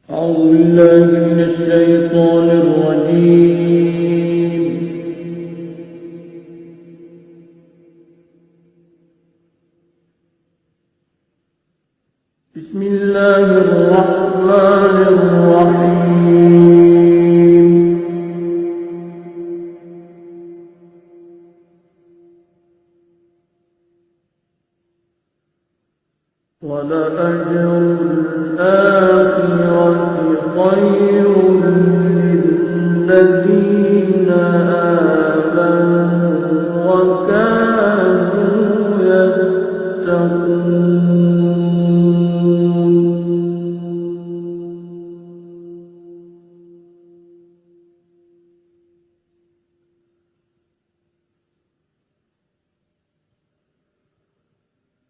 أعوذ بالله من الشيطان الرجيم. بسم الله الرحمن الرحيم. ولأجر الآخرة خير للذين آمنوا وكانوا يتقون.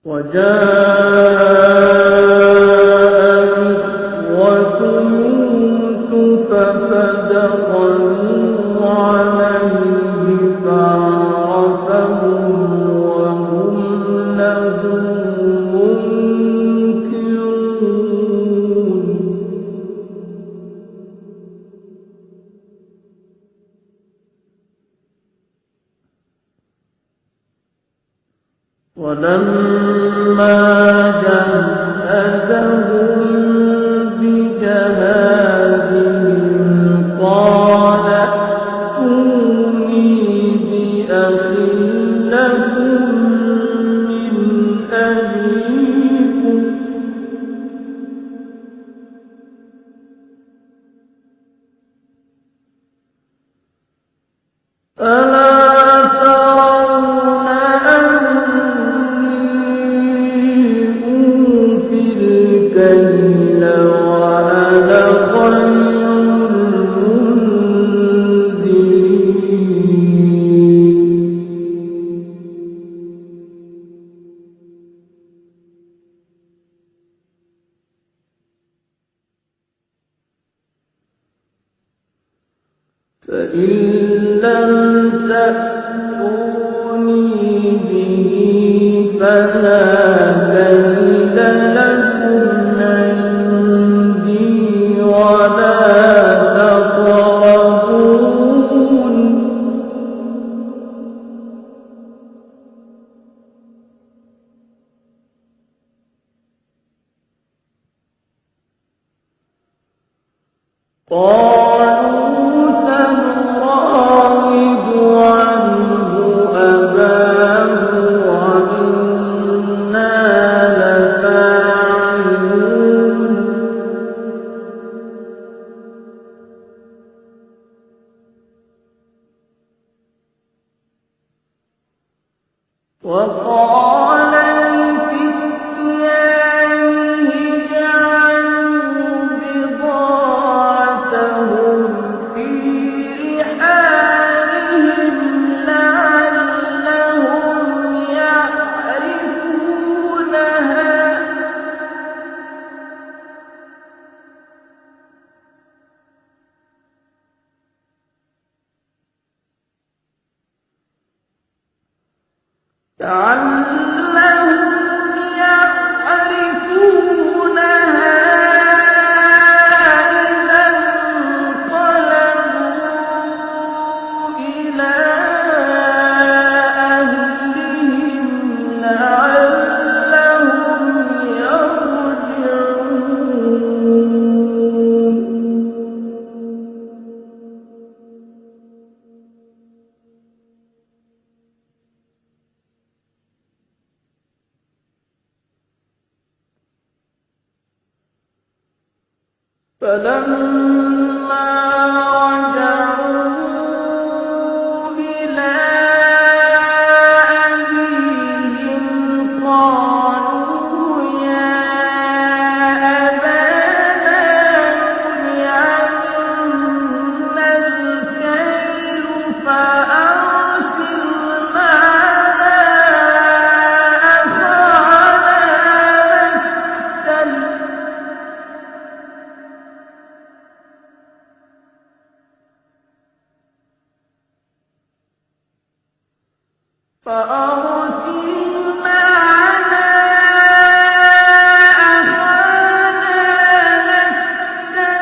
وجاء إخوة يوسف فدخلوا عليه فعرفهم وهم له منكرون. ولما جهزهم بجهازهم قال ائتوني بأخ لكم من أبيكم. ألا ترون الكيل وأنا خير المنزلين. فإن لم تأتوني به فلا كيل لكم عندي ولا تقربون. قالوا سنراود عنه أباه وإنا لفاعلون. وقال لفتيانه اجعلوا بضاعتهم في رحالهم لعلهم يعرفونها. إذا انقلبوا إلى أهلهم لعلهم يرجعون. فلما رجعوا إلى أبيهم قالوا يا أبانا منع منا الكيل فأرسل معنا أخانا نكتل. معنا أخانا نكتل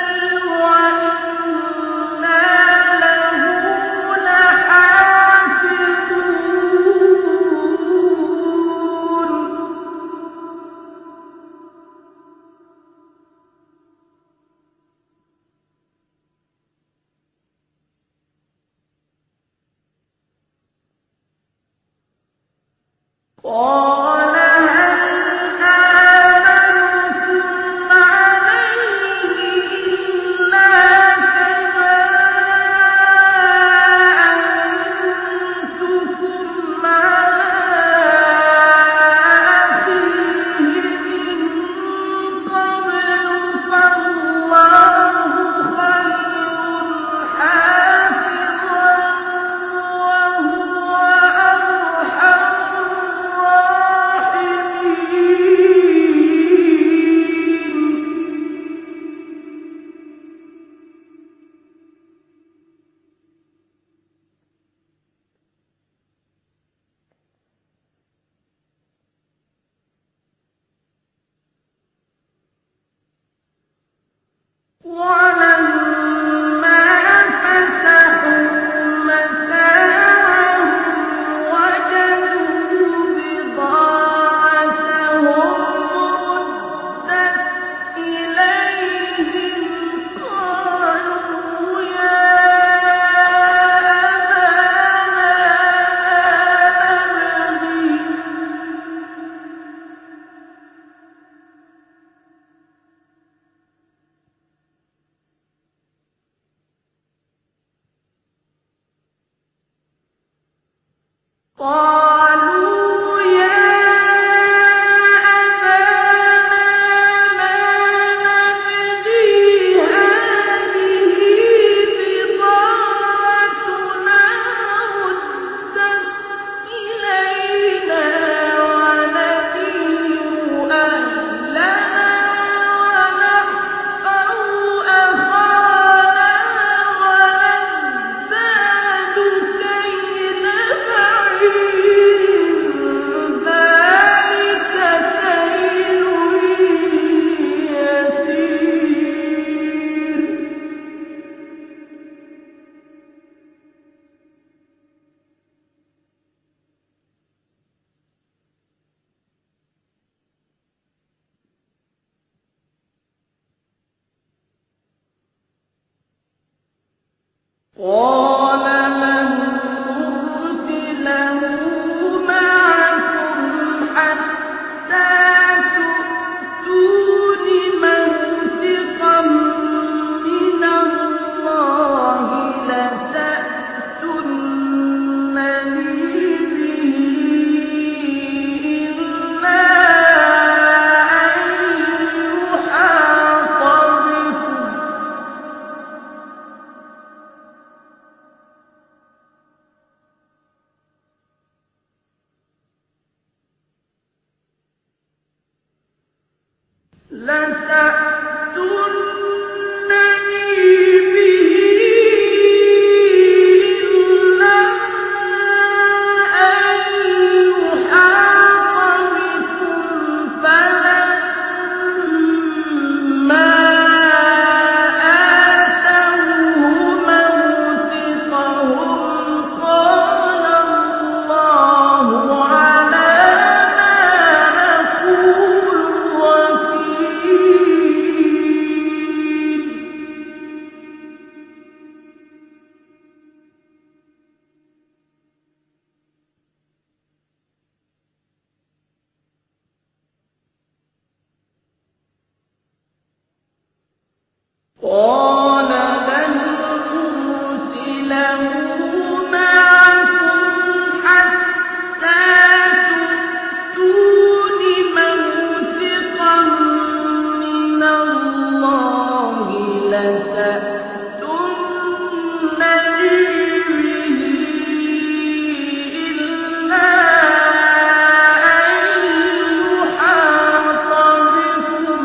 قال هل آمنكم عليه إلا كما أمنتكم على أخيه من قبل فالله خير حافظا وهو أرحم الراحمين. ولما فتحوا متاعهم وجدوا بضاعتهم ردت إليهم قالوا يا أبانا ما نبغي قالوا يا أبانا ما نبغي هذه بضاعتنا ردت إلينا ونمير أهلنا ونحفظ أخانا ونزداد كيل بعير ذلك كيل يسير. قال من أرسله معكم حتى تؤتون موثقا من الله لتأتونني به إلا أن يحاط بكم لتأتونني به إلا أن يحاط بكم فلما آتوه موثقهم قال الله على ما نقول وكيل. قال لن أرسله معكم حتى تؤتون موثقا من الله لتأتونني به إلا أن يحاط بكم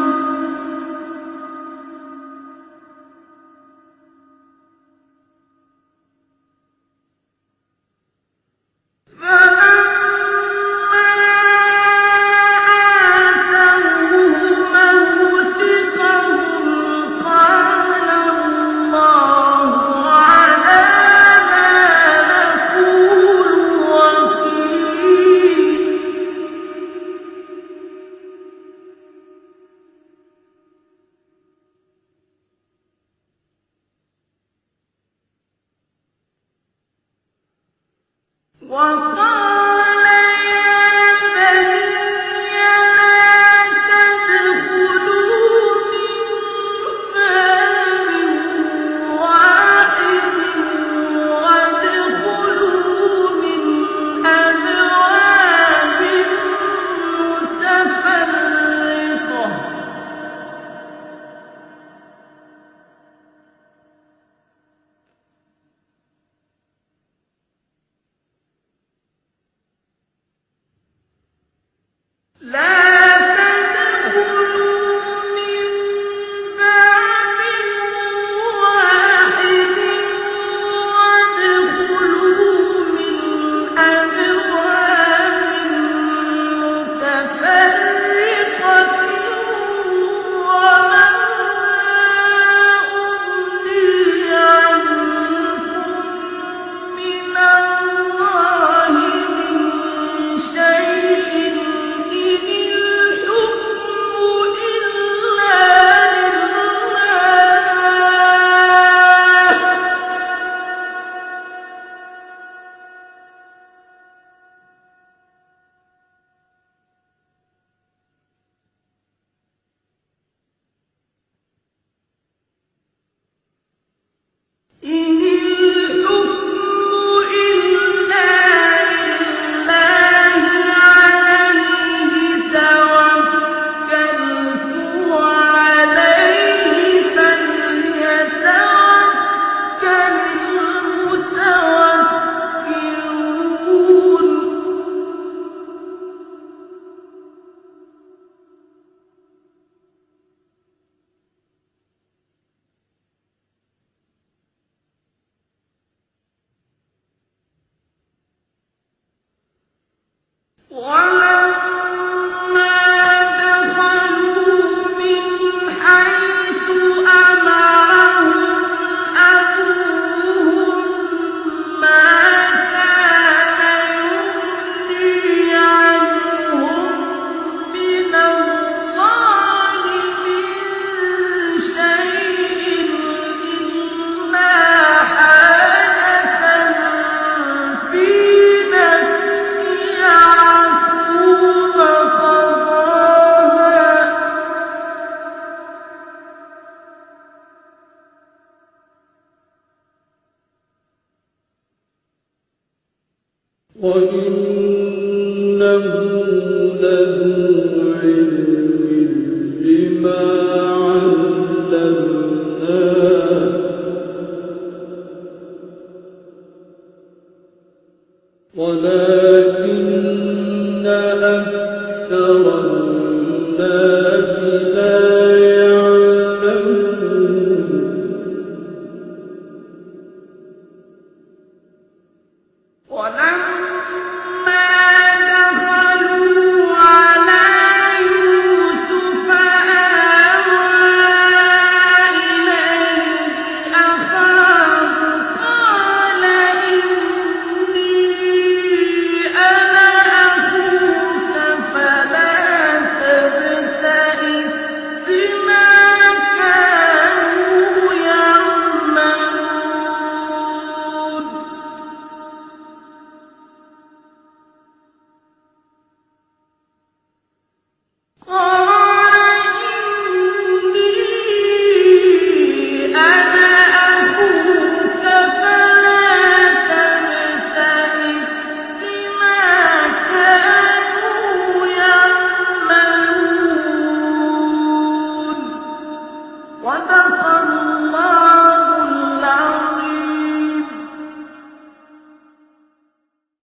وقال يا لا تدخلوا من باب واحد وادخلوا من أبواب متفرقة وما أغني عنكم من الله من شيء إن الحكم إلا لله إن الحكم إلا لله عليه توكلت وعليه فليتوكل المتوكلون ولما دخلوا من حيث أمرهم أبوهم ما كان يغني عنهم من الله من شيء إلا حاجة في نفس يعقوب قضاها وإنه لذو